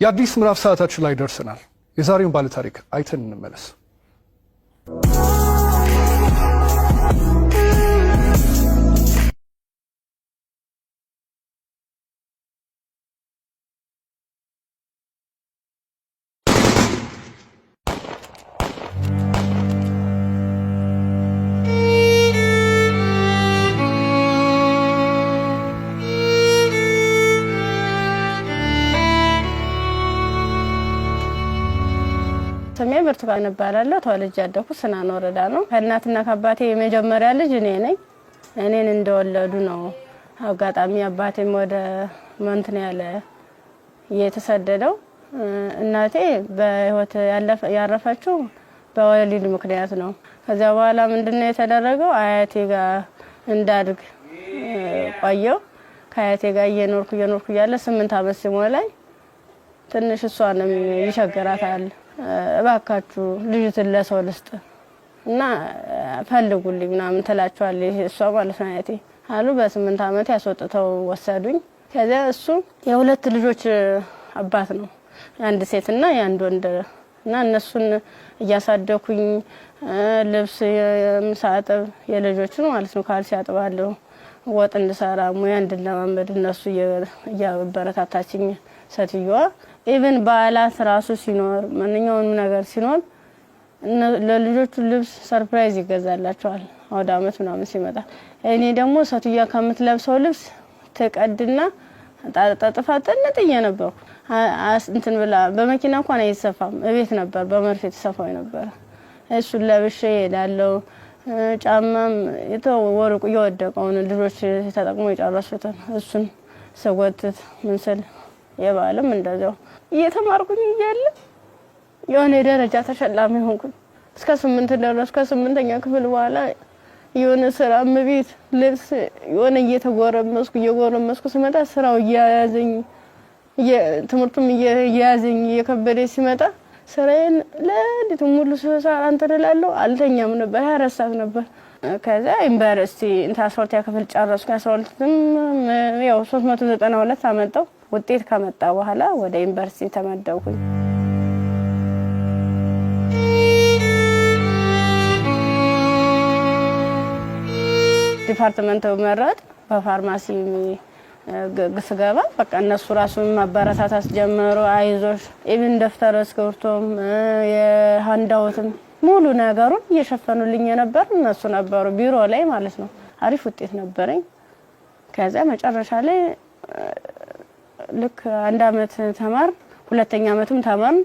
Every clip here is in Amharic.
የአዲስ ምዕራፍ ሰዓታችን ላይ ደርሰናል። የዛሬውን ባለ ታሪክ አይተን እንመለስ። ስሜ ብርቱካን እባላለሁ። ተወልጄ ያደኩት ስናን ወረዳ ነው። ከእናትና ከአባቴ የመጀመሪያ ልጅ እኔ ነኝ። እኔን እንደወለዱ ነው አጋጣሚ አባቴም ወደ መንትን ያለ የተሰደደው። እናቴ በህይወት ያረፈችው በወሊድ ምክንያት ነው። ከዚያ በኋላ ምንድነው የተደረገው? አያቴ ጋር እንዳድግ ቆየው። ከአያቴ ጋር እየኖርኩ ያለ 8 አመት ሲሞላኝ ትንሽ እሷንም ይቸግራታል። እባካችሁ ልጅቱን ለሰው ልስጥ እና ፈልጉልኝ ምናምን ትላቸዋለች እሷ ማለት ነው አያቴ አሉ። በ8 አመት ያስወጥተው ወሰዱኝ። ከዛ እሱ የሁለት ልጆች አባት ነው፣ አንድ ሴትና አንድ ወንድ እና እነሱን እያሳደኩኝ ልብስ የምሳጠብ የልጆችን ማለት ነው ካልሲ ያጥባለሁ፣ ወጥ እንድሰራ ሙያ እንድለማመድ እነሱ እያበረታታችኝ ሴትዮዋ ኢቭን በዓላት ራሱ ሲኖር ማንኛውንም ነገር ሲኖር ለልጆቹ ልብስ ሰርፕራይዝ ይገዛላቸዋል አውደ አመት ምናምን ሲመጣ። እኔ ደግሞ ሴትዮዋ ከምትለብሰው ልብስ ተቀድና ጣጣጣፋ ጥንጥዬ ነበር እንትን ብላ በመኪና እንኳን አይሰፋም እቤት ነበር በመርፌ ተሰፋው ነበር። እሱን ለብሼ ሄዳለሁ። ጫማም የተወረቁ የወደቀውን ልጆች ተጠቅሞ የጨረሱትን እሱን ሰጎትት ምንስል የባለም እንደዛው እየተማርኩኝ እያለ የሆነ ደረጃ ተሸላሚ ሆንኩኝ። እስከ 8 ደረስኩ። ከ8ኛ ክፍል በኋላ የሆነ ስራ ምቢት ልብስ የሆነ እየጎረመስኩ ስመጣ ስራው እያያዘኝ ትምህርቱም እያያዘኝ እየከበደ ሲመጣ ስራዬን ለሊት ሙሉ ሰዓት አንተደላለሁ አልተኛም ነበር። 24 ሰዓት ነበር። ከዛ ዩኒቨርሲቲ እንታስወርት ያከፈል ጨረስኩ። 12ም ያው 392 አመጣው። ውጤት ከመጣ በኋላ ወደ ዩኒቨርሲቲ ተመደብኩኝ። ዲፓርትመንት መረጥ በፋርማሲ ስገባ በቃ እነሱ ራሱን ማበረታታት ጀመሩ። አይዞሽ ኢቭን ደፍተር እስክሪብቶም የሃንዳውትም ሙሉ ነገሩን እየሸፈኑልኝ ነበር እነሱ ነበሩ ቢሮ ላይ ማለት ነው። አሪፍ ውጤት ነበረኝ። ከዛ መጨረሻ ላይ ልክ 1 አመት ተማር፣ 2ኛ አመትም ተማር።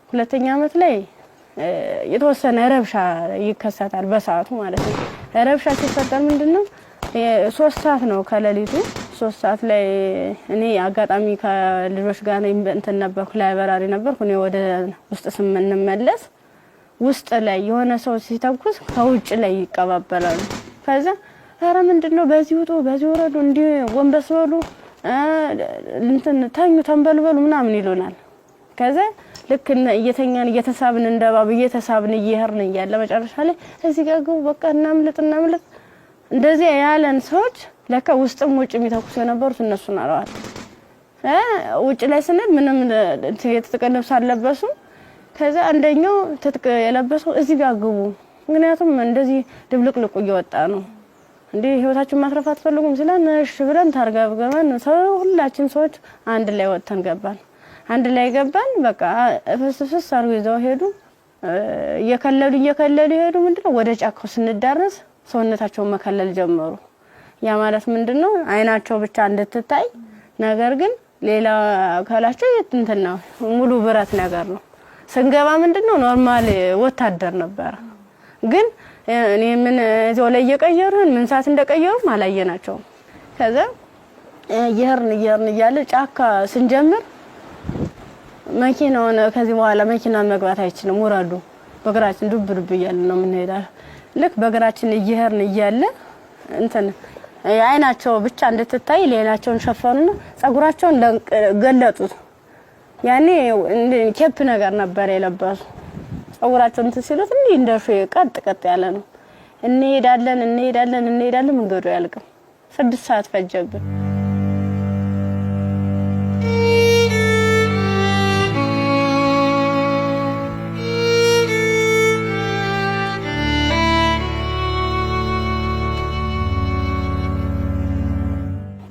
2ኛ አመት ላይ የተወሰነ ረብሻ ይከሰታል በሰዓቱ ማለት ነው። ረብሻ ሲፈጠር ምንድነው 3 ሰዓት ነው ከሌሊቱ 3 ሰዓት ላይ እኔ አጋጣሚ ከልጆች ጋር እንትን ነበርኩ ላይብራሪ ነበርኩ። እኔ ወደ ውስጥ ስንመለስ ውስጥ ላይ የሆነ ሰው ሲተኩስ ከውጭ ላይ ይቀባበላሉ። ከዛ ኧረ ምንድነው በዚህ ውጡ በዚህ ወረዱ እንዲ ወንበስ በሉ እንትን ታኙ ተንበልበሉ ምናምን ይሉናል። ከዛ ልክ እየተኛን እየተሳብን እንደባብ እየተሳብን እየሄርን እያለ መጨረሻ ላይ እዚህ ጋር ግቡ በቃ እናምልጥ እንደዚህ ያለን ሰዎች ለካ ውስጥም ውጭ የሚተኩሱ የነበሩት እነሱ ናቸው። ውጭ ላይ ስንል ምንም የተቀለብስ አለበሱ። ከዛ አንደኛው ትጥቅ የለበሰው እዚህ ጋር ግቡ ምክንያቱም እንደዚህ ድብልቅልቁ እየወጣ ነው እንዴ ህይወታችሁን ማትረፍ አትፈልጉም ሲላን እሺ ብለን ታርጋብገመን ሁላችን ሰዎች አንድ ላይ ወጥተን ገባን። አንድ ላይ ገባን። በቃ ፍስፍስ አርገው ይዘው ሄዱ። እየከለሉ ሄዱ። ምንድነው ወደ ጫካው ስንዳረስ ሰውነታቸውን መከለል ጀመሩ። ያ ማለት ምንድነው አይናቸው ብቻ እንድትታይ ነገር ግን ሌላ አካላቸው እንትን ነው ሙሉ ብረት ነገር ነው። ስንገባ ምንድነው ኖርማል ወታደር ነበር። ግን እኔ ምን እዛው ላይ እየቀየሩን ምን ሰዓት እንደቀየሩ ማላየናቸው። ከዛ ይሄርን እያለ ጫካ ስንጀምር መኪናውን ከዚህ በኋላ መኪና መግባት አይችልም ወራዱ በግራችን ዱብ እያለ ነው የምንሄዳው። ልክ በግራችን ይሄርን እያለ እንትን አይናቸው ብቻ እንድትታይ ሌላቸውን ሸፈኑና ጸጉራቸውን ገለጡት። ያኔ ኬፕ ነገር ነበር የለበሱ። ጸጉራቸውን ሲሉት እንዴ እንደሽ ቀጥ ያለ ነው። እንሄዳለን መንገዱ ያልቅም። 6 ሰዓት ፈጀብን።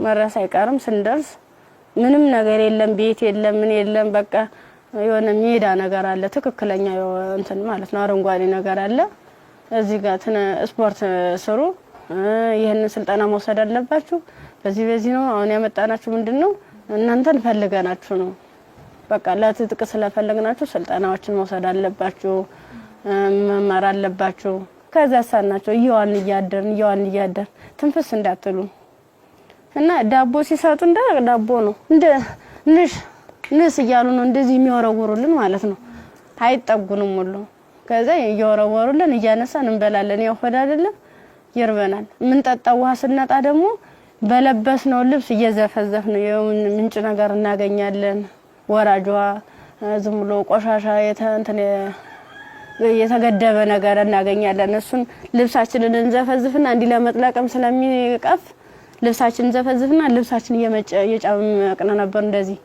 መረስ አይቀርም ስንደርስ ምንም ነገር የለም ቤት የለም ምን የለም በቃ የሆነ ሜዳ ነገር አለ ትክክለኛ እንትን ማለት ነው አረንጓዴ ነገር አለ እዚህ ጋር ስፖርት ስሩ ይሄን ስልጠና መውሰድ አለባችሁ በዚህ ነው አሁን ያመጣናችሁ ምንድነው እናንተን ፈልገናችሁ ነው በቃ ለትጥቅ ስለፈለግናችሁ ስልጠናዎችን መውሰድ አለባችሁ መማር አለባችሁ ከዛ ሳናቸው ይዋን እያደር ትንፍስ እንዳትሉ እና ዳቦ ሲሰጡ እንደ ዳቦ ነው እንደ ንስ ይያሉ ነው እንደዚህ የሚወረወሩልን ማለት ነው አይጠጉንም ሁሉ ከዛ ይወረወሩልን እያነሳን እንበላለን ያው ሆድ አይደለም ይርበናል ምን ጠጣው ውሃ ስናጣ ደግሞ በለበስነው ልብስ እየዘፈዘፍን ምንጭ ነገር እናገኛለን ወራጇ ዝም ብሎ ቆሻሻ የተገደበ ነገር እናገኛለን እሱን ልብሳችንን እንዘፈዝፍና እንዲ ለመጥለቅም ስለሚቀፍ ልብሳችንን ዘፈዝፍና ልብሳችን እየጫመቅን ነበር እንደዚህ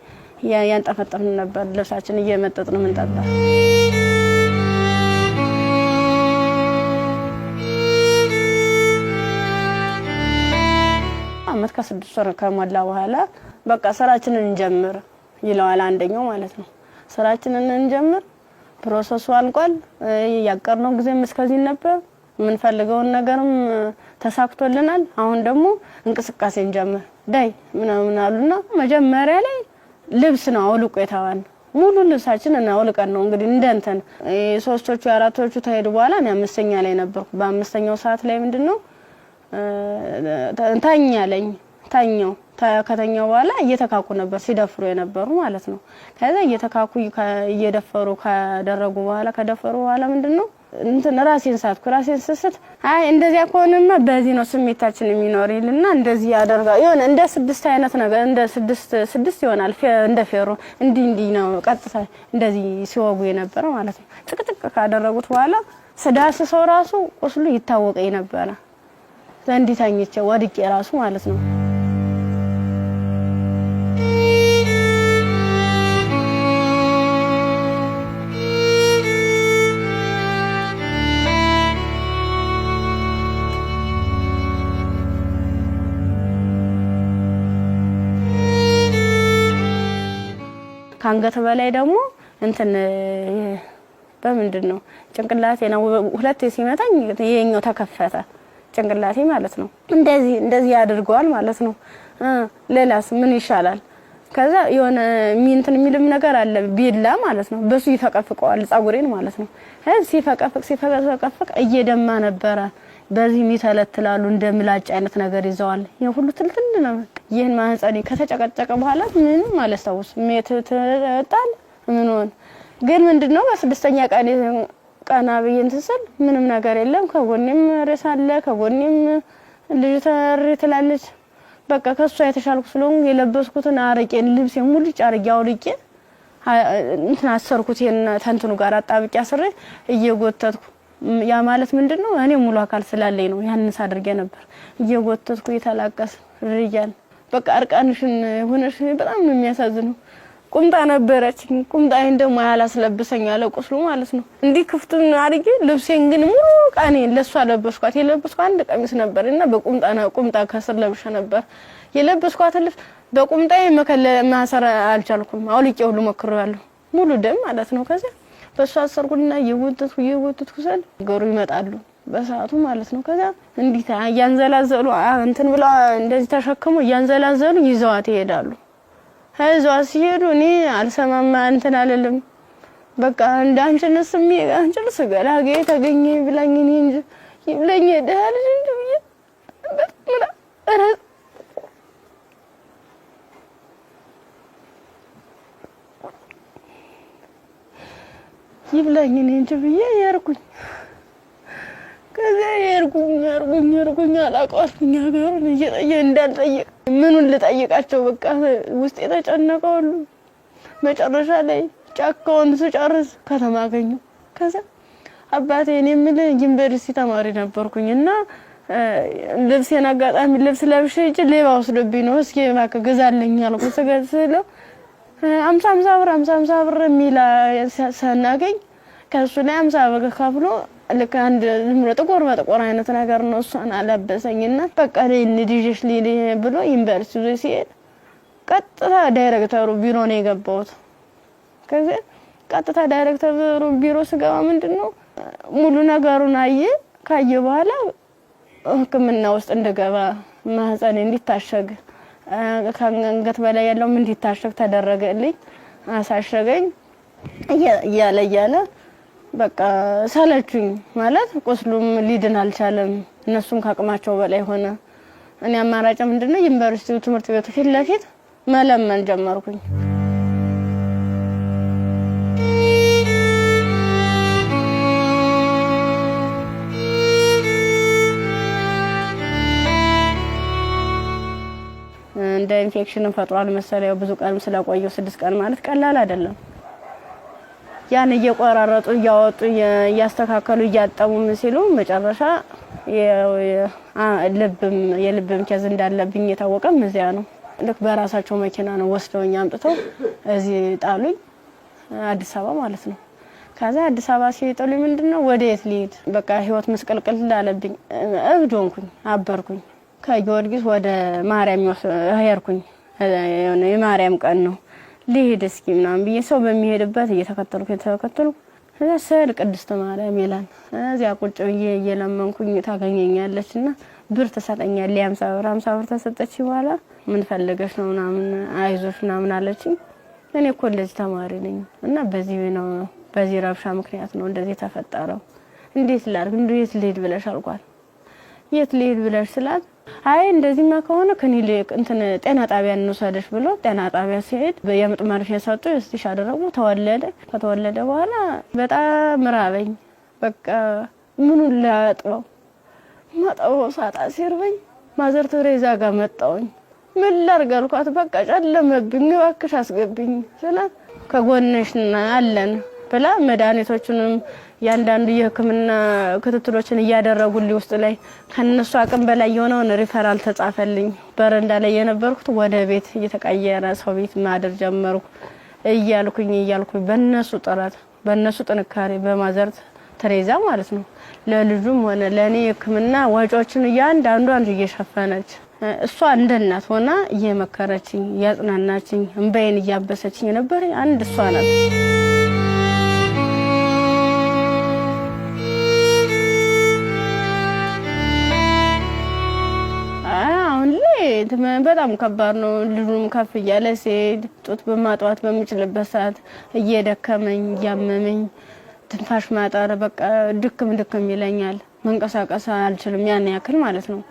ያንጠፈጠፍን ነበር ልብሳችን እየመጠጥን ምንጠጣ አመት ከ6 ወር ከሞላ በኋላ በቃ ስራችንን እንጀምር ይለዋል አንደኛው ማለት ነው ስራችንን እንጀምር ፕሮሰሱ አልቋል ያቀርነው ጊዜም እስከዚህ ነበር ምን ፈልገውን ነገርም ተሳክቶልናል አሁን ደግሞ እንቅስቃሴ እንጀምር ዳይ ምናምን አሉና መጀመሪያ ላይ ልብስ ነው አውልቆ የታዋን ሙሉ ልብሳችን እና አውልቀን ነው እንግዲህ እንደንተን ሶስቶቹ አራቶቹ ተሄዱ በኋላ እኔ አምስተኛ ላይ ነበርኩ በአምስተኛው ሰዓት ላይ ምንድነው ታኛው ከተኛው በኋላ እየተካኩ ነበር ሲደፍሩ የነበሩ ማለት ነው ከዛ እየተካኩ እየደፈሩ ካደረጉ በኋላ ከደፈሩ በኋላ ምንድነው እንትን ራሴን ስስት አይ እንደዚያ ከሆነማ በዚህ ነው ስሜታችን የሚኖርልና እንደዚህ ያደርጋ ይሆነ እንደ 6 አይነት ነገር እንደ 6 ይሆናል እንደ ፌሮ እንዲ ነው ቀጥታ እንደዚህ ሲወጉ የነበረ ማለት ነው ጥቅጥቅ ካደረጉት በኋላ ስዳስ ሰው ራሱ ቁስሉ ይታወቀኝ ነበር ዘንዲታኝቼ ወድቄ ራሱ ማለት ነው ካንገት በላይ ደግሞ እንትን በምንድነው ጭንቅላቴ ነው ሁለቴ ሲመታኝ የኛው ተከፈተ ጭንቅላቴ ማለት ነው እንደዚህ ያድርገዋል ማለት ነው ሌላስ ምን ይሻላል ከዛ የሆነ ሚንትን የሚልም ነገር አለ ቢላ ማለት ነው በሱ ይፈቀፍቀዋል ጻጉሬን ማለት ነው ሲፈቀፍቅ እየደማ ነበረ በዚህ ሚተለትላሉ እንደምላጭ አይነት ነገር ይዘዋል የሁሉ ትልትል ነው ይሄን ማህፀኔ ከተጨቀጨቀ በኋላ ምንም ማለስታውስ ሜትተጣል ምን ሆነ ግን ምንድነው በስድስተኛ ቀና በየን ተሰል ምንም ነገር የለም ከጎኔም ረሳለ ከጎኔም ልጅ ተርትላለች በቃ ከሷ የተሻልኩ ስለሆነ የለበስኩትን አረቄን ልብሴን ሙሉ ጫርጊያው ልቄ እንትን አሰርኩት ተንትኑ ጋር አጣብቂያ አስሬ እየጎተትኩ ያ ማለት ምንድነው እኔ ሙሉ አካል ስላለኝ ነው ያንስ አድርጌ ነበር እየጎተትኩ ይተላቀስ ርያል በቃ አርቃንሽን ሆነሽ በጣም ነው የሚያሳዝነው ቁምጣ ነበረችኝ ቁምጣዬን ደግሞ ያላስለብሰኝ ያለ ቁስሉ ማለት ነው እንዲ ክፍቱን አድርጌ ልብሴን ግን ሙሉ ቃኔ ለሷ ለበስኳት የለበስኳት አንድ ቀሚስ ነበርና ቁምጣ ከስር ለብሼ ነበር የለበስኳት ልብስ በቁምጣዬ ማሰር አልቻልኩም አውልቄ ሁሉ ሞክሬያለሁ ሙሉ ደም ማለት ነው ከዛ በሷ አሰርኩና የወተትኩ ሰል ገሩ ይመጣሉ በሰዓቱ ማለት ነው ከዛ እንዲታ ያንዘላዘሉ እንትን ብላ እንደዚህ ተሸክሙ ያንዘላዘሉ ይዘዋት ይሄዳሉ ሀይዟ ሲሄዱ እኔ አልሰማማ እንትን አለልም በቃ እንዳንችንስ አንችልስ ገላጌ ተገኘ ብላኝ እኔ እንጂ ይብለኝ ደህል እንጂ በጣም ይብለኝ እኔ እንጂ ብዬ ያርኩኝ ከዛ ያርኩኝ አላቀዋልኝ ሀገሩን እንዳልጠየቅ ምኑን ልጠይቃቸው በቃ ውስጥ የተጨነቀው መጨረሻ ላይ ጫካውን ስጨርስ ከተማ አገኘሁ ከዛ አባቴ እኔ ምን ዩኒቨርሲቲ ተማሪ ነበርኩኝና ልብሴን አጋጣሚ ልብስ ለብሼ እጅ ሌባ ወስዶብኝ ነው እስኪ እባክህ ገዛልኝ አልኩት ስለው 50 ብር ሚላ ሰናገኝ ከሱ ላይ 50 ብር ከፍሎ ልክ አንድ ጥቁር በጥቁር አይነት ነገር ነው እሷን አለበሰኝና በቃ ለንዲጅሽ ሊሊ ብሎ ዩኒቨርሲቲ ሲሄድ ቀጥታ ዳይሬክተሩ ቢሮ ነው የገባሁት። ከዚህ ቀጥታ ዳይሬክተሩ ቢሮ ስገባ ምንድነው ሙሉ ነገሩን ካየ በኋላ ህክምና ውስጥ እንደገባ ማህፀን እንዲታሸግ ከአንገት በላይ ያለው ምን እንዲታሸግ ተደረገልኝ። አሳሸገኝ እያለ በቃ ሰለቹኝ ማለት ቁስሉም ሊድን አልቻለም። እነሱም ካቅማቸው በላይ ሆነ። እኔ አማራጭ ምንድነው ዩኒቨርሲቲው ትምህርት ቤቱ ፊት ለፊት መለመን ጀመርኩኝ። እንደ ኢንፌክሽን ፈጥሯል መሰለኝ ብዙ ቀን ስለቆየው 6 ቀን ማለት ቀላል አይደለም። ያን እየቆራረጡ እያወጡ እያስተካከሉ እያጠሙ ሲሉ መጨረሻ የልብም ኬዝ እንዳለብኝ የታወቀም እዚያ ነው። ልክ በራሳቸው መኪና ነው ወስደውኝ አምጥተው እዚህ ጣሉኝ፣ አዲስ አበባ ማለት ነው። ከዛ አዲስ አበባ ሲጥሉኝ ምንድነው ወዴት ልሂድ በቃ ህይወት መስቀልቅል እንዳለብኝ እብድ ሆንኩኝ፣ አበርኩኝ። ከጊዮርጊስ ወደ ማርያም ሄድኩኝ። የማርያም ቀን ነው ልሂድ እስኪ ምናምን ብዬ ሰው በሚሄድበት እየተከተልኩ እዛ ስዕል ቅድስት ማርያም ይላል። እዚያ ቁጭ ብዬ እየለመንኩኝ ታገኘኛለችና ብር ተሰጠኛለች። 50 ብር ተሰጠች። በኋላ ምን ፈልገሽ ነው ምናምን አይዞሽ ምናምን አለችኝ። እኔ እኮ እንደዚህ ተማሪ ነኝ እና በዚህ ረብሻ ምክንያት ነው እንደዚህ ተፈጠረው። እንዴት ላድርግ እንዴት ልሂድ ብለሽ አልኳት። የት ልሂድ ብለሽ ስላት አይ እንደዚህማ ከሆነ ከኒልክ ጤና ጣቢያ እንወሰደሽ ብሎ ጤና ጣቢያ ሲሄድ የምጥ መርፌ ሰጡ። እስቲሽ አደረጉ። ከተወለደ በኋላ በጣም ራበኝ። በቃ ምኑን ማጣው ሳጣ ሲርበኝ ማዘር ተሬዛ ጋር መጣሁኝ። ምን ላድርግ አልኳት። በቃ ጨለመብኝ፣ እባክሽ አስገብኝ ስላት ከጎንሽ አለን ብላ መድኃኒቶቹንም ያንዳንዱ የህክምና ክትትሎችን እያደረጉልኝ ውስጥ ላይ ከነሱ አቅም በላይ የሆነውን ሪፈራል ተጻፈልኝ። በረንዳ ላይ የነበርኩት ወደ ቤት እየተቀየረ ሰው ቤት ማደር ጀመርኩ። እያልኩኝ በእነሱ ጥረት በእነሱ ጥንካሬ በማዘር ተሬዛ ማለት ነው ለልጁም ሆነ ለኔ ህክምና ወጪዎችን ያንዳንዷን እየሸፈነች እሷ እንደ እናት ሆና እየመከረችኝ እያጽናናችኝ እንባዬን እያበሰችኝ ነበር። አንድ እሷ ናት። በጣም ከባድ ነው። ልጁም ከፍ እያለ ሲሄድ ጡት በማጥዋት በሚችልበት ሰዓት እየደከመኝ እያመመኝ ትንፋሽ ማጠር በቃ ድክም ይለኛል። መንቀሳቀስ አልችልም ያን ያክል ማለት ነው።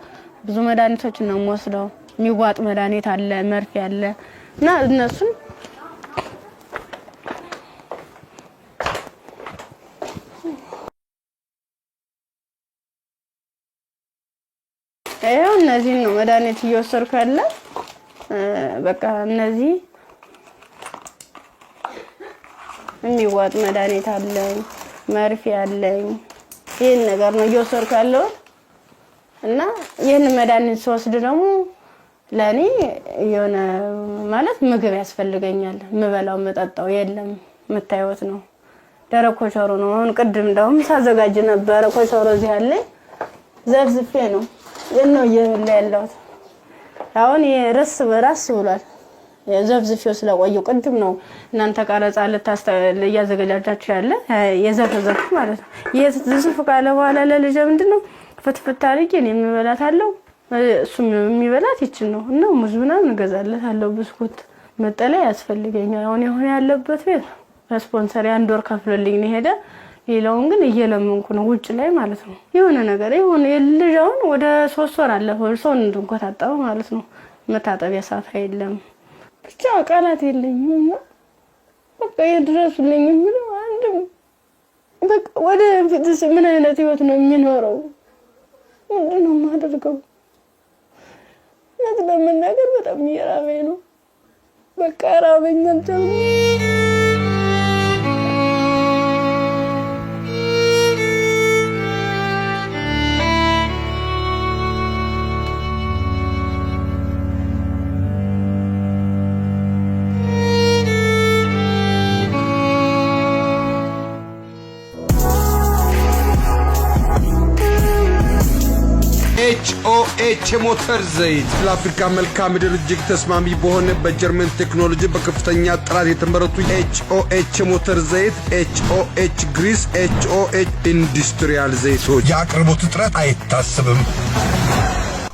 ብዙ መድኃኒቶችን ነው የምወስደው። የሚዋጥ መድኃኒት አለ፣ መርፌ አለ እና እነሱን እነዚህ ነው መድኃኒት እየወሰድኩ ያለ። በቃ እነዚህ የሚዋጥ መድኃኒት አለኝ፣ መርፌ አለኝ። ይሄን ነገር ነው እየወሰድኩ ያለው እና ይሄን መድኃኒት ስወስድ ደግሞ ለኔ የሆነ ማለት ምግብ ያስፈልገኛል። ምበላው መጠጣው የለም። መታየት ነው ደረቅ ኮቸሮ ነው። አሁን ቅድም እንደውም ሳዘጋጅ ነበር ኮቸሮ እዚህ አለ ዘፍዝፌ ነው የነው ያለው። አሁን የራስ በራስ ብሏል። የዘፍዝፌው ስለቆየው ቅድም ነው እናንተ ቀረጻ ያዘጋጃችሁ ያለ የዘፍዘፍ ማለት ነው። የዘፍዝፍ ካለ በኋላ ለልጅ ምንድነው ፍትፍት አድርጌ እኔ የምበላታለሁ እሱም የሚበላት ይችል ነው እና ሙዝ ምናምን እገዛለታለሁ። ብስኩት መጠለያ ያስፈልገኛል። አሁን ያለበት ቤት ስፖንሰር አንድ ወር ከፍሎልኝ ነው ሄደ። ሌላውን ግን እየለመንኩ ነው ውጭ ላይ ማለት ነው። የሆነ ነገር የሆነ የልጅውን ወደ 3 ወር አለፈው ሰው እንድንቆጣጣው ማለት ነው። መታጠቢያ ሰዓት አይደለም ብቻ ቃላት የለኝም። በቃ ይድረሱልኝ ምን አንድም በቃ ወደ ፊትስ ምን አይነት ህይወት ነው የሚኖረው? ምንድነው ማደርገው? ለምን ነገር በጣም እየራበኝ ነው። በቃ ራበኝ አልቻልኩም። ኤችኦኤች ሞተር ዘይት ለአፍሪካ መልክዓ ምድር እጅግ ተስማሚ በሆነ በጀርመን ቴክኖሎጂ በከፍተኛ ጥራት የተመረቱ ኤችኦኤች ሞተር ዘይት፣ ኤችኦኤች ግሪስ፣ ኤችኦኤች ኢንዱስትሪያል ዘይቶች የአቅርቦት እጥረት አይታሰብም።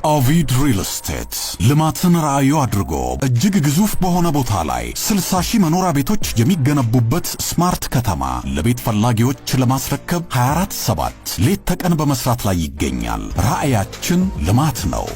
ኦቪድ ሪል ስቴት ልማትን ራዕዩ አድርጎ እጅግ ግዙፍ በሆነ ቦታ ላይ 60,000 መኖሪያ ቤቶች የሚገነቡበት ስማርት ከተማ ለቤት ፈላጊዎች ለማስረከብ 24/7 ሌት ተቀን በመስራት ላይ ይገኛል። ራዕያችን ልማት ነው።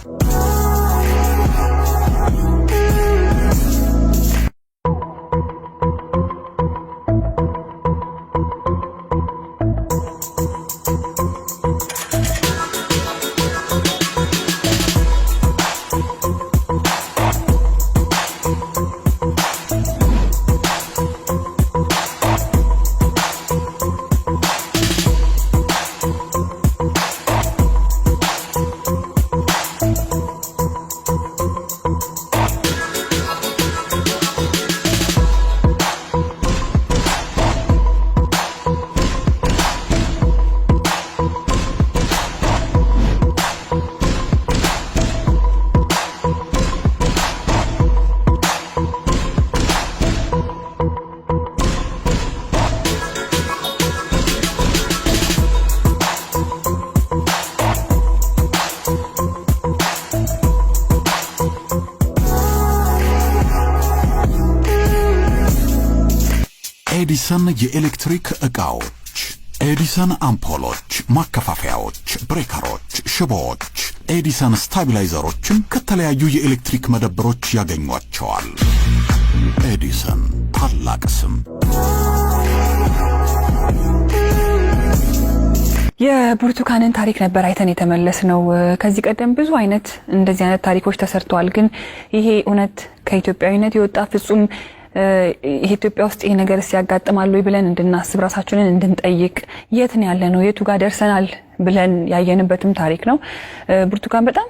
ኤዲሰን የኤሌክትሪክ ዕቃዎች፣ ኤዲሰን አምፖሎች፣ ማከፋፈያዎች፣ ብሬከሮች፣ ሽቦዎች፣ ኤዲሰን ስታቢላይዘሮችን ከተለያዩ የኤሌክትሪክ መደብሮች ያገኟቸዋል። ኤዲሰን ታላቅ ስም። የብርቱካንን ታሪክ ነበር አይተን የተመለስነው። ከዚህ ቀደም ብዙ አይነት እንደዚህ አይነት ታሪኮች ተሰርተዋል። ግን ይሄ እውነት ከኢትዮጵያዊነት የወጣ ፍጹም ኢትዮጵያ ውስጥ ይሄ ነገር ሲያጋጥማል ወይ ብለን እንድናስብ ራሳችንን እንድንጠይቅ የት ነው ያለነው የቱ ጋር ደርሰናል ብለን ያየንበትም ታሪክ ነው። ብርቱካን በጣም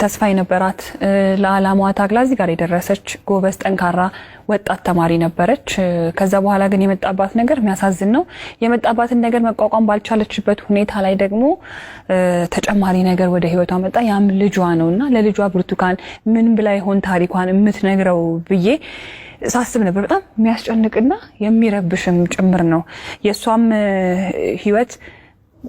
ተስፋ የነበራት ለዓላማዋ ታግላ እዚህ ጋር የደረሰች ጎበዝ ጠንካራ ወጣት ተማሪ ነበረች። ከዛ በኋላ ግን የመጣባት ነገር የሚያሳዝን ነው። የመጣባትን ነገር መቋቋም ባልቻለችበት ሁኔታ ላይ ደግሞ ተጨማሪ ነገር ወደ ህይወቷ መጣ። ያም ልጇ ነውና ለልጇ ብርቱካን ምን ብላ ይሆን ታሪኳን የምትነግረው ብዬ ሳስብ ነበር። በጣም የሚያስጨንቅና የሚረብሽም ጭምር ነው። የሷም ህይወት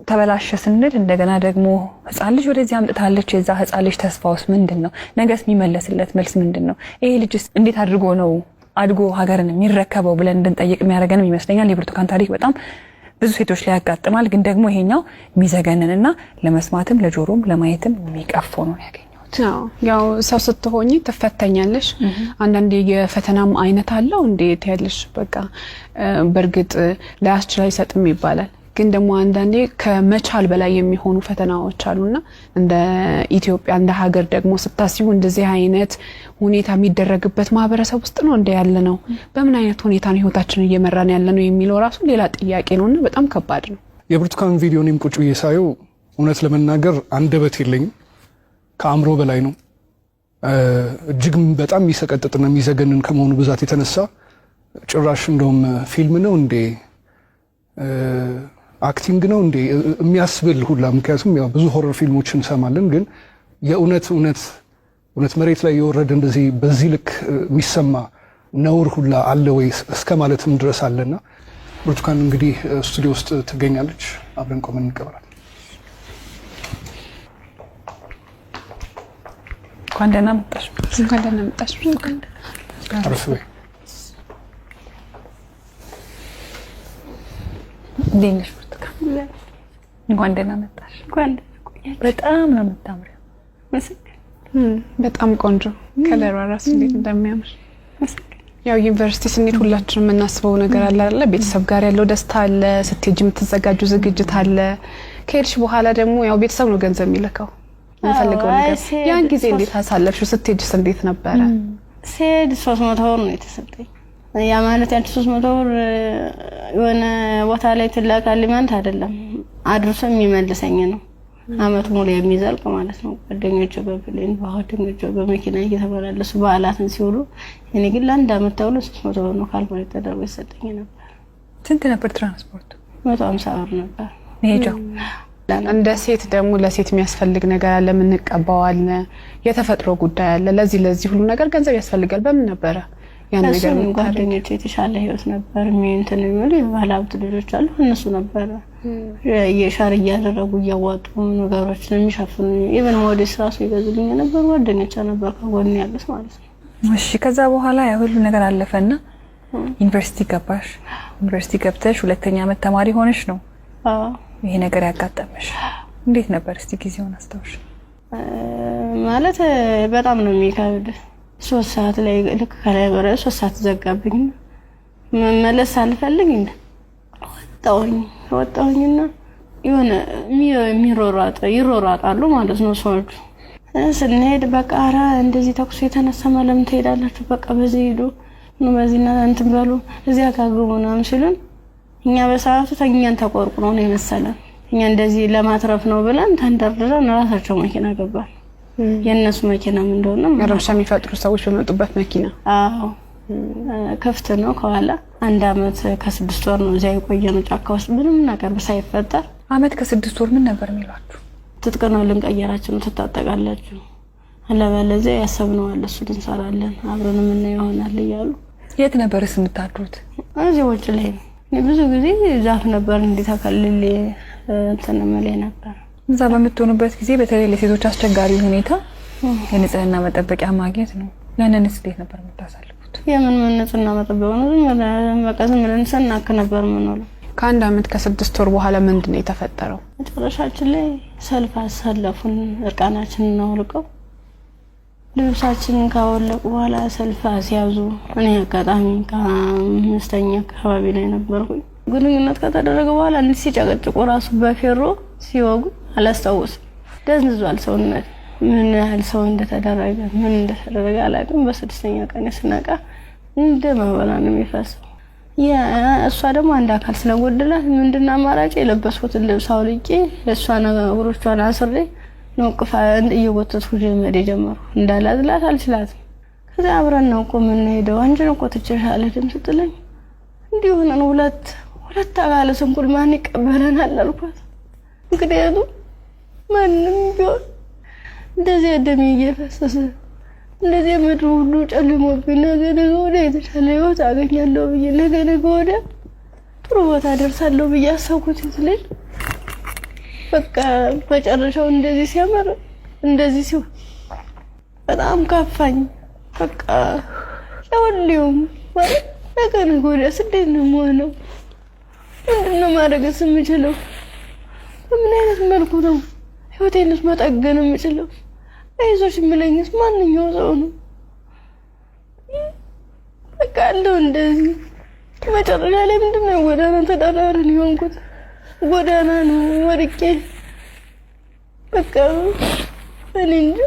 ተበላሸ ስንል እንደገና ደግሞ ህፃን ልጅ ወደዚህ አምጥታለች። የዛ ህፃን ልጅ ተስፋውስ ምንድነው? ነገስ የሚመለስለት መልስ ምንድነው? ይሄ ልጅስ እንዴት አድርጎ ነው አድጎ ሀገርን የሚረከበው ብለን እንድንጠይቅ የሚያደርገንም ይመስለኛል። የብርቱካን ታሪክ በጣም ብዙ ሴቶች ላይ ያጋጥማል። ግን ደግሞ ይሄኛው የሚዘገንንና ለመስማትም ለጆሮም ለማየትም የሚቀፎ ነው ያገኘው። ያው ሰው ስትሆኚ ተፈተኛለሽ። አንዳንዴ የፈተናም አይነት አለው እንዴት ያለሽ በቃ በርግጥ ላያስችል አይሰጥም ይባላል። ግን ደግሞ አንዳንዴ ከመቻል በላይ የሚሆኑ ፈተናዎች አሉና እንደ ኢትዮጵያ እንደ ሀገር ደግሞ ስታስቡ እንደዚህ አይነት ሁኔታ የሚደረግበት ማህበረሰብ ውስጥ ነው እንደ ያለ ነው። በምን አይነት ሁኔታ ነው ህይወታችንን እየመራን ያለ ነው የሚለው ራሱ ሌላ ጥያቄ ነውና በጣም ከባድ ነው። የብርቱካን ቪዲዮንም ቁጭ ብዬ ሳየው እውነት ለመናገር አንደበት የለኝም። ከአእምሮ በላይ ነው። እጅግ በጣም የሚሰቀጥጥና የሚዘገንን ከመሆኑ ብዛት የተነሳ ጭራሽ እንደውም ፊልም ነው እንዴ አክቲንግ ነው እንዴ የሚያስብል ሁላ። ምክንያቱም ያው ብዙ ሆረር ፊልሞችን እንሰማለን፣ ግን የእውነት መሬት ላይ የወረደ እንደዚህ በዚህ ልክ የሚሰማ ነውር ሁላ አለ ወይ እስከ ማለትም ድረስ አለና ብርቱካን እንግዲህ ስቱዲዮ ውስጥ ትገኛለች። አብረን ቆመን እንቀበላለን። እንኳን ደህና መጣሽ። እንኳን ደህና መጣሽ። አረፍበይ እንዴት ብርቱካን? እንኳን ደህና መጣሽ። በጣም ነው የምታምሪው። በጣም ቆንጆ ከለሯ ራሱ እንዴት እንደሚያምር። ያው ዩኒቨርሲቲ ስንሄድ ሁላችንም የምናስበው ነገር አለ አይደል? ቤተሰብ ጋር ያለው ደስታ አለ፣ ስትሄጂ የምትዘጋጁ ዝግጅት አለ። ከሄድሽ በኋላ ደግሞ ያው ቤተሰብ ነው ገንዘብ የሚልከው የምፈልገው ነገር። ያን ጊዜ እንዴት አሳለፍሽው? ስትሄጂስ እንዴት ነበረ? ስሄድ 300 ብር ነው የተሰጠኝ። ያ ማለት ያን 300 ብር የሆነ ቦታ ላይ ትላካልኝ ማለት አይደለም፣ አድርሶ የሚመልሰኝ ነው። አመት ሙሉ የሚዘልቅ ማለት ነው። ጓደኞቼ በፕሌን ጓደኞቼ በመኪና እየተመላለሱ በዓላትን ሲውሉ እኔ ግን ለአንድ አመት ተብሎ 300 ብር ነው ካልኩሌት ተደርጎ ይሰጠኝ ነበር። ስንት ነበር ትራንስፖርቱ? 150 ብር ነበር ሄጃው። እንደ ሴት ደግሞ ለሴት የሚያስፈልግ ነገር አለ፣ የምንቀባው አለ፣ የተፈጥሮ ጉዳይ አለ። ለዚህ ሁሉ ነገር ገንዘብ ያስፈልጋል። በምን ነበረ ያን ነገር? ጓደኞቼ የተሻለ ህይወት ነበር እንትን የሚሉ የባለሀብት ልጆች አሉ። እነሱ ነበረ የሻር እያደረጉ እያዋጡ ነገሮችን የሚሸፍኑ ኢቨን ሞዴስ ራሱ ይገዙልኝ ነበር። ጓደኞቼ ነበር ከጎን ያሉት ማለት ነው። እሺ ከዛ በኋላ ያ ሁሉ ነገር አለፈና ዩኒቨርሲቲ ገባሽ። ዩኒቨርሲቲ ገብተሽ ሁለተኛ ዓመት ተማሪ ሆነሽ ነው ይሄ ነገር ያጋጠመሽ። እንዴት ነበር እስቲ ጊዜውን አስታውሽ? ማለት በጣም ነው የሚከብድ። 3 ሰዓት ላይ ልክ ከላይ ወረ 3 ሰዓት ዘጋብኝ። መመለስ አልፈልግ እንደ ወጣሁኝና የሆነ ይሮራጣሉ ማለት ነው ሰዎቹ። ስንሄድ በቃ ኧረ እንደዚህ ተኩስ የተነሳ ለምን ትሄዳላችሁ? በቃ በዚህ ሄዱ ነው በዚህና እንትን በሉ እዚያ ካግቡ ምናምን ሲሉን እኛ በሰዓቱ ተኛን ተቆርቁሮ ነው የመሰለን። እኛ እንደዚህ ለማትረፍ ነው ብለን ተንደርድረን ራሳቸው መኪና ገባን። የነሱ መኪና ምን እንደሆነ ረብሻ የሚፈጥሩ ሰዎች በመጡበት መኪና። አዎ ከፍተ ነው ከኋላ 1 አመት ከ6 ወር ነው እዚያ የቆየነው ጫካ ውስጥ ምንም ነገር ሳይፈጠር። አመት ከ6 ወር ምን ነበር የሚሏችሁ? ትጥቅ ነው ልንቀየራችሁ ነው ትታጠቃላችሁ፣ አለበለዚያ ያሰብነው አለ እሱ እንሰራለን አብረን ምን ይሆናል እያሉ። የት ነበርስ የምታድሩት? እዚህ ውጭ ላይ ነው። ብዙ ጊዜ ዛፍ ነበር እንዲተከልል እንትን መለ ነበር። እዛ በምትሆኑበት ጊዜ በተለይ ለሴቶች አስቸጋሪ ሁኔታ የንጽህና መጠበቂያ ማግኘት ነው። ያንንስ እንዴት ነበር የምታሳልፉት? የምን ንጽህና መጠበቂያ ነው? በቃ ዝም ብለን ስናክ ነበር የምንውለው። ከ1 አመት ከ6 ወር በኋላ ምንድነው የተፈጠረው? መጨረሻችን ላይ ሰልፍ አሳለፉን። እርቃናችንን አውልቀው ልብሳችንን ካወለቁ በኋላ ሰልፍ አስያዙ። እኔ አጋጣሚ ከ5ኛ አካባቢ ላይ ነበርኩኝ። ግንኙነት ከተደረገ በኋላ እንዴት ሲጨቀጭቁ ራሱ በፌሮ ሲወጉ አላስታውስም። ደንዝዟል ሰውነት። ምን ያህል ሰው እንደተደረገ ምን እንደተደረገ አላውቅም። በ6ኛ ቀን ስነቃ እንደ ማበላ ነው የሚፈሰው። እሷ ደግሞ አንድ አካል ስለጎደላት ምንድነው አማራጭ? የለበስኩትን ልብስ አውልቄ ለሷ ነገሮቿን አስሬ ነው ቅፋ እየወተትኩ ጀመር ጀመርኩ። እንዳላዝላት አልችላትም። ከዛ አብረን ነው ምን ሄደው አንቺን እኮ ትችላለህ ስትለኝ እንዲሁ ነው ሁለት አካለ ስንኩል ማን ይቀበለናል አልኳት። ምክንያቱም ማንም ቢሆን እንደዚህ ደም እየፈሰሰ እንደዚህ ምድሩ ሁሉ ጨልሞብኝ ነገ ወዲያ የተሻለ ህይወት አገኛለሁ ብዬ ነገ ወዲያ ጥሩ ቦታ ደርሳለሁ ብዬ አሰብኩት ልጅ በቃ መጨረሻው እንደዚህ ሲያመር እንደዚህ ሲሆን በጣም ካፋኝ። በቃ ለሁሉም ማለት ነገ ወዲያ እንዴት ነው የምሆነው? ምንድነው ማድረግስ የምችለው? በምን አይነት መልኩ ነው ህይወቴንስ መጠገን የምችለው? አይዞሽ የሚለኝስ ማንኛው ሰው ነው? በቃ አለው እንደዚህ። መጨረሻ ላይ ምንድነው ጎዳና ተዳዳሪን የሆንኩት። ጎዳና ነው ወድቄ በቃ እኔ እንጃ።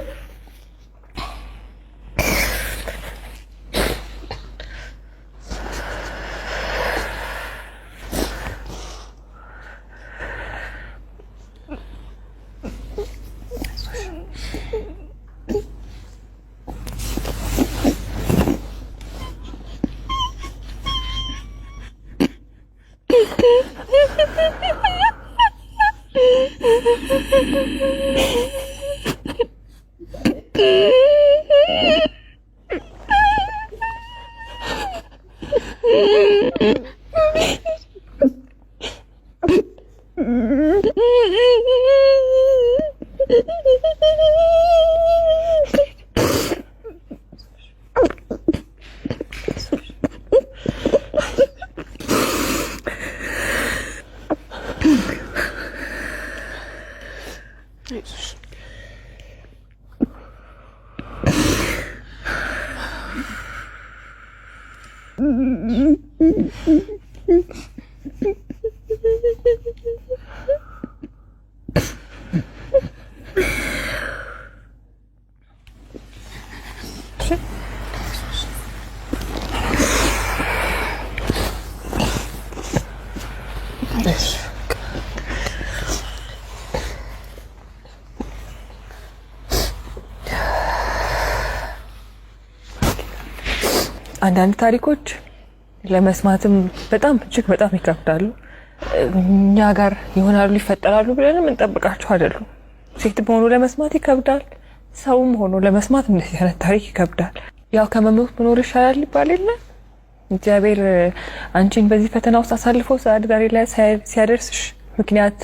አንዳንድ ታሪኮች ለመስማትም በጣም እጅግ በጣም ይከብዳሉ። እኛ ጋር ይሆናሉ ይፈጠራሉ ብለንም እንጠብቃቸው አይደሉም። ሴት ሆኖ ለመስማት ይከብዳል፣ ሰውም ሆኖ ለመስማት እንደዚህ አይነት ታሪክ ይከብዳል። ያው ከመሞት መኖር ይሻላል ይባል የለ። እግዚአብሔር አንቺን በዚህ ፈተና ውስጥ አሳልፎ ዛሬ ላይ ሲያደርስሽ ምክንያት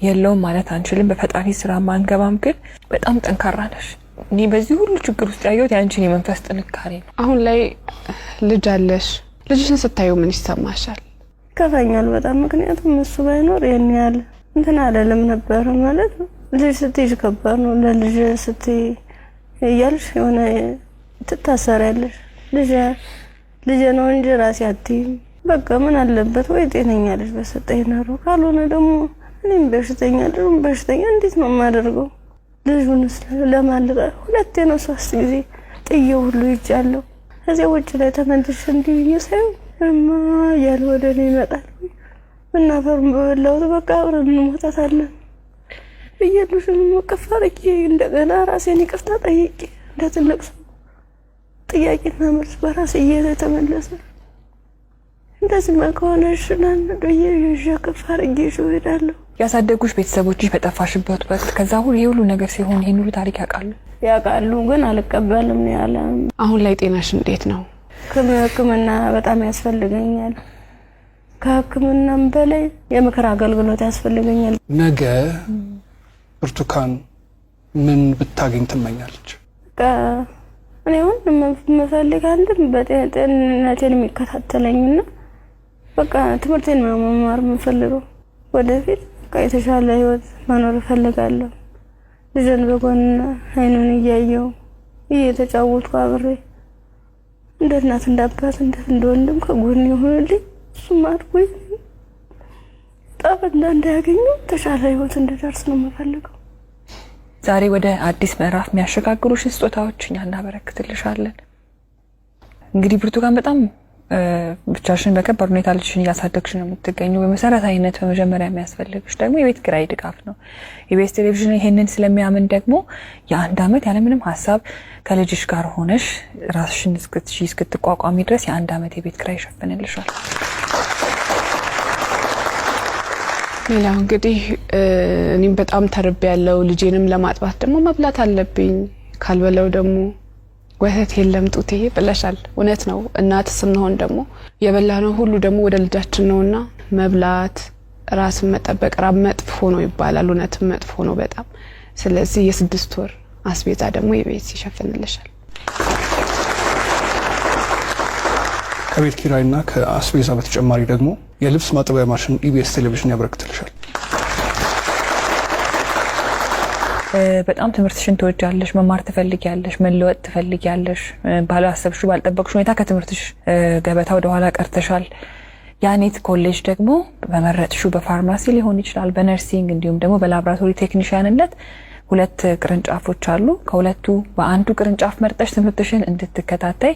የለውም ማለት አንችልም። በፈጣሪ ስራ ማንገባም፣ ግን በጣም ጠንካራ ነሽ። እኔ በዚህ ሁሉ ችግር ውስጥ ያየሁት ያንቺን የመንፈስ ጥንካሬ ነው። አሁን ላይ ልጅ አለሽ። ልጅሽን ስታዩ ምን ይሰማሻል? ከፋኛል በጣም። ምክንያቱም እሱ ባይኖር የኔ ያለ እንትን አይደለም ነበር ማለት ልጅ ስትይዥ ከባድ ነው። ለልጅ ስትይ እያልሽ የሆነ ትታሰሪያለሽ። ልጅ ነው እንጂ ራሴ አትይም። በቃ ምን አለበት ወይ ጤነኛ ልጅ በሰጠኝ ነው። ካልሆነ ደግሞ እኔም በሽተኛ እንዴት ነው የማደርገው? ልጁንስ ለማልቀ ሁለቴ ነው 3 ጊዜ ጥዬው ሁሉ ይጫለው። እዚያ ውጭ ላይ ተመልሼ እንዲህ እየሳየው እማ ያለ ወደ እኔ ይመጣል። እናፈሩን በበላሁት በቃ አብረን እንሞታታለን ብዬልሽም መቀፋ አድርጌ እንደገና ራሴን ይቅርታ ጠይቄ እንደ ትልቅ ሰው ጥያቄና መልስ በራሴ እየተመለሰ እንደዚህ ከሆነ ሽናን ዶዬ ይዤ ከፍ አድርጌ እሄዳለሁ። ያሳደጉሽ ቤተሰቦችሽ በጠፋሽበት ወቅት ከዛ ሁሉ ነገር ሲሆን ይሄን ሁሉ ታሪክ ያውቃሉ፣ ግን አልቀበልም ነው ያለ። አሁን ላይ ጤናሽ እንዴት ነው? ሕክምና በጣም ያስፈልገኛል። ከሕክምናም በላይ የምክር አገልግሎት ያስፈልገኛል። ነገ ብርቱካን ምን ብታገኝ ትመኛለች? እኔ አሁን የምፈልግ አንድም በጤንነቴን የሚከታተለኝና በቃ ትምህርቴን መማር የምፈልገው ወደፊት የተሻለ ህይወት መኖር እፈልጋለሁ። ልጅን በጎን አይኑን እያየው እየተጫወትኩ አብሬ እንደ እናት እንደ አባት እንደ ወንድም ከጎን ይሆንልኝ። እሱም አድጎኝ ጠብ እንዳያገኙ ተሻለ ህይወት እንድደርስ ነው የምፈልገው። ዛሬ ወደ አዲስ ምዕራፍ የሚያሸጋግሩሽ ስጦታዎች እኛ እናበረክትልሻለን። እንግዲህ ብርቱካን በጣም ብቻሽን በከባድ ሁኔታ ልጅሽን እያሳደግሽ ነው የምትገኘው። በመሰረታዊነት በመጀመሪያ የሚያስፈልግሽ ደግሞ የቤት ኪራይ ድጋፍ ነው። ኢቢኤስ ቴሌቪዥን ይሄንን ስለሚያምን ደግሞ የ1 ዓመት ያለምንም ሀሳብ ከልጅሽ ጋር ሆነሽ ራስሽን እስክትቋቋሚ ድረስ የ1 ዓመት የቤት ኪራይ ይሸፍንልሻል። ሌላው እንግዲህ እኔም በጣም ተርቤያለሁ። ልጄንም ለማጥባት ደግሞ መብላት አለብኝ። ካልበለው ደግሞ ወተት የለም ጡቴ ብለሻል። እውነት ነው። እናት ስንሆን ደግሞ የበላነው ሁሉ ደግሞ ወደ ልጃችን ነውና መብላት፣ ራስን መጠበቅ ራብ መጥፎ ነው ይባላል። እውነትም መጥፎ ነው በጣም። ስለዚህ የ6 ወር አስቤዛ ደግሞ የቤት ይሸፍንልሻል። ከቤት ኪራይና ከአስቤዛ በተጨማሪ ደግሞ የልብስ ማጠቢያ ማሽን ኢቢኤስ ቴሌቪዥን ያበረክትልሻል። በጣም ትምህርትሽን ትወጃለሽ፣ መማር ትፈልጊያለሽ፣ መለወጥ ትፈልጊያለሽ። ባላሰብሽው ባልጠበቅሽው ሁኔታ ከትምህርትሽ ገበታ ወደ ኋላ ቀርተሻል። ያኔት ኮሌጅ ደግሞ በመረጥሽው በፋርማሲ ሊሆን ይችላል፣ በነርሲንግ እንዲሁም ደግሞ በላቦራቶሪ ቴክኒሻንነት 2 ቅርንጫፎች አሉ። ከሁለቱ በአንዱ ቅርንጫፍ መርጠሽ ትምህርትሽን እንድትከታተይ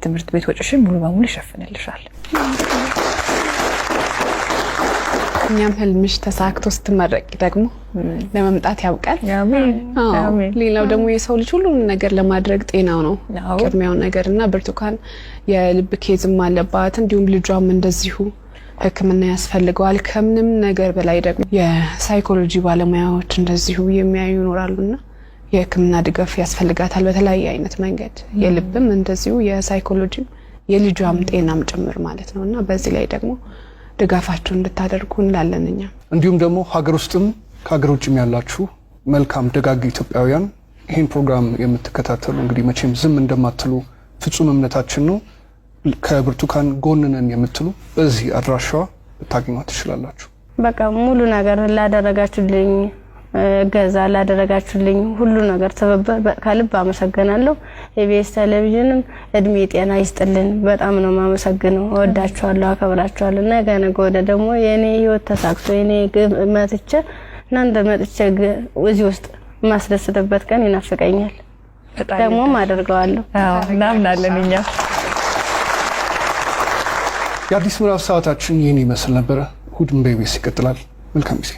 ትምህርት ቤት ወጪሽን ሙሉ በሙሉ ይሸፍንልሻል። እኛም ህልምሽ ተሳክቶ ስትመረቂ ደግሞ ለመምጣት ያብቃል። አሜን። ሌላው ደግሞ የሰው ልጅ ሁሉ ነገር ለማድረግ ጤናው ነው ቅድሚያው ነገርና ብርቱካን የልብ ኬዝም አለባት፣ እንዲሁም ልጇም እንደዚሁ ሕክምና ያስፈልገዋል። ከምንም ነገር በላይ ደግሞ የሳይኮሎጂ ባለሙያዎች እንደዚሁ የሚያዩ ይኖራሉና የሕክምና ድጋፍ ያስፈልጋታል በተለያየ አይነት መንገድ። የልብም እንደዚሁ የሳይኮሎጂም የልጇም ጤናም ጭምር ማለት ነውና በዚህ ላይ ደግሞ ድጋፋችሁ እንድታደርጉ እንላለንኛ። እንዲሁም ደግሞ ሀገር ውስጥም ከሀገር ውጭም ያላችሁ መልካም ደጋግ ኢትዮጵያውያን ይህን ፕሮግራም የምትከታተሉ እንግዲህ መቼም ዝም እንደማትሉ ፍጹም እምነታችን ነው። ከብርቱካን ጎን ነን የምትሉ በዚህ አድራሻዋ ልታገኟት ትችላላችሁ። በቃ ሙሉ ነገር ላደረጋችሁልኝ ገዛ ላደረጋችሁልኝ ሁሉ ነገር ተበበ ከልብ አመሰግናለሁ። ኢቢኤስ ቴሌቪዥንም እድሜ ጤና ይስጥልን። በጣም ነው ማመሰግነው። ወዳችኋለሁ፣ አከብራችኋለሁ። ነገ ወደ ደግሞ የኔ ህይወት ተሳክቶ የኔ መጥቼ እናንተ መጥቼ እዚህ ውስጥ ማስደስተበት ቀን ይናፍቀኛል። ደግሞ አደርገዋለሁ። እናምናለን እኛ። የአዲስ ምዕራፍ ሰዓታችን ይህን ይመስል ነበረ። እሑድም በኢቢኤስ ይቀጥላል። መልካም ጊዜ።